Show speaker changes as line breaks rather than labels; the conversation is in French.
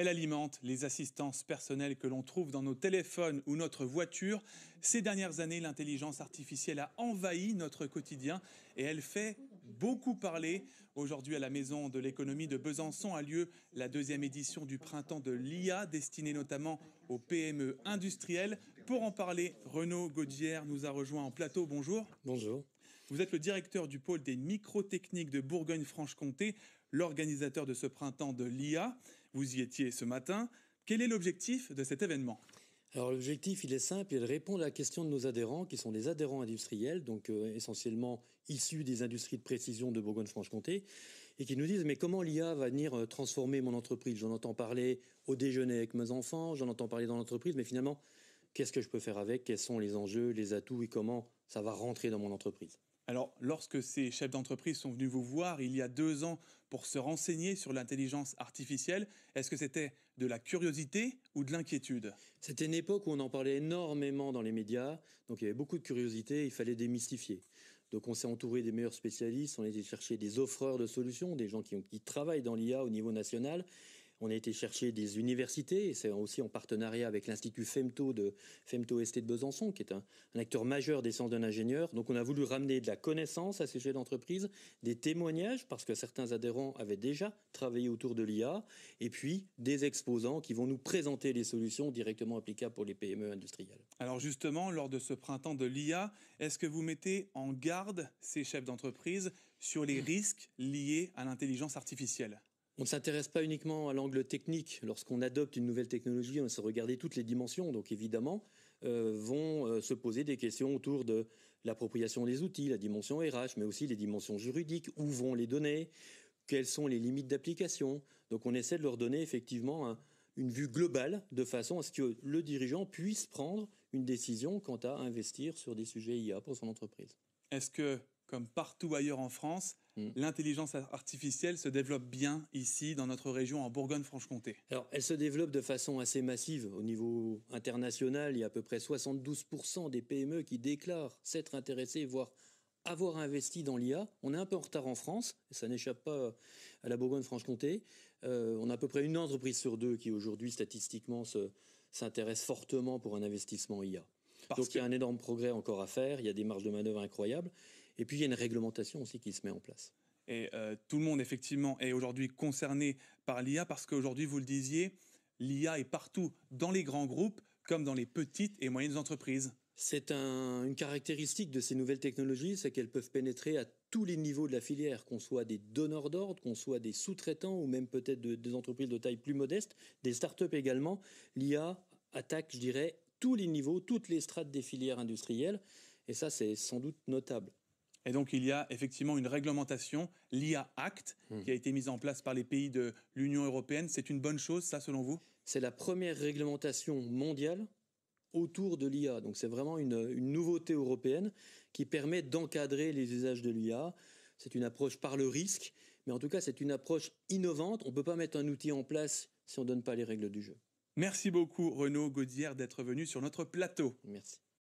Elle alimente les assistances personnelles que l'on trouve dans nos téléphones ou notre voiture. Ces dernières années, l'intelligence artificielle a envahi notre quotidien et elle fait beaucoup parler. Aujourd'hui, à la Maison de l'économie de Besançon a lieu la 2e édition du printemps de l'IA, destinée notamment aux PME industrielles. Pour en parler, Renaud Gaudière nous a rejoint en plateau. Bonjour.
Bonjour.
Vous êtes le directeur du pôle des microtechniques de Bourgogne-Franche-Comté, l'organisateur de ce printemps de l'IA. Vous y étiez ce matin. Quel est l'objectif de cet événement ?
Alors l'objectif, il est simple, il répond à la question de nos adhérents, qui sont des adhérents industriels, donc essentiellement issus des industries de précision de Bourgogne-Franche-Comté, et qui nous disent « mais comment l'IA va venir transformer mon entreprise ? J'en entends parler au déjeuner avec mes enfants, j'en entends parler dans l'entreprise, mais finalement, qu'est-ce que je peux faire avec ? Quels sont les enjeux, les atouts et comment ça va rentrer dans mon entreprise ?»
Alors, lorsque ces chefs d'entreprise sont venus vous voir il y a 2 ans pour se renseigner sur l'intelligence artificielle, est-ce que c'était de la curiosité ou de l'inquiétude ?
C'était une époque où on en parlait énormément dans les médias, donc il y avait beaucoup de curiosité, il fallait démystifier. Donc on s'est entouré des meilleurs spécialistes, on a été chercher des offreurs de solutions, des gens qui travaillent dans l'IA au niveau national. On a été chercher des universités, et c'est aussi en partenariat avec l'Institut Femto ST de Besançon, qui est un acteur majeur des sciences de l'ingénieur. Donc on a voulu ramener de la connaissance à ces chefs d'entreprise, des témoignages, parce que certains adhérents avaient déjà travaillé autour de l'IA, et puis des exposants qui vont nous présenter les solutions directement applicables pour les PME industrielles.
Alors justement, lors de ce printemps de l'IA, est-ce que vous mettez en garde ces chefs d'entreprise sur les risques liés à l'intelligence artificielle ?
On ne s'intéresse pas uniquement à l'angle technique. Lorsqu'on adopte une nouvelle technologie, on se regarder toutes les dimensions. Donc évidemment, vont se poser des questions autour de l'appropriation des outils, la dimension RH, mais aussi les dimensions juridiques. Où vont les données ? Quelles sont les limites d'application ? Donc on essaie de leur donner effectivement une vue globale de façon à ce que le dirigeant puisse prendre une décision quant à investir sur des sujets IA pour son entreprise.
Est-ce que, comme partout ailleurs en France, l'intelligence artificielle se développe bien ici, dans notre région, en Bourgogne-Franche-Comté ?
Alors, elle se développe de façon assez massive. Au niveau international, il y a à peu près 72% des PME qui déclarent s'être intéressées, voire avoir investi dans l'IA. On est un peu en retard en France, et ça n'échappe pas à la Bourgogne-Franche-Comté. On a à peu près une entreprise sur 2 qui, aujourd'hui, statistiquement, s'intéresse fortement pour un investissement IA. Donc il y a un énorme progrès encore à faire, il y a des marges de manœuvre incroyables, et puis il y a une réglementation aussi qui se met en place.
Et tout le monde, effectivement, est aujourd'hui concerné par l'IA, parce qu'aujourd'hui, vous le disiez, l'IA est partout, dans les grands groupes, comme dans les petites et moyennes entreprises.
C'est une caractéristique de ces nouvelles technologies, c'est qu'elles peuvent pénétrer à tous les niveaux de la filière, qu'on soit des donneurs d'ordre, qu'on soit des sous-traitants, ou même peut-être des entreprises de taille plus modeste, des start-up également. L'IA attaque, je dirais, tous les niveaux, toutes les strates des filières industrielles, et ça c'est sans doute notable.
Et donc il y a effectivement une réglementation, l'IA Act, qui a été mise en place par les pays de l'Union européenne. C'est une bonne chose, ça, selon vous ?
C'est la première réglementation mondiale autour de l'IA, donc c'est vraiment une nouveauté européenne qui permet d'encadrer les usages de l'IA. C'est une approche par le risque, mais en tout cas c'est une approche innovante. On ne peut pas mettre un outil en place si on ne donne pas les règles du jeu.
Merci beaucoup Renaud Gaudière d'être venu sur notre plateau.
Merci.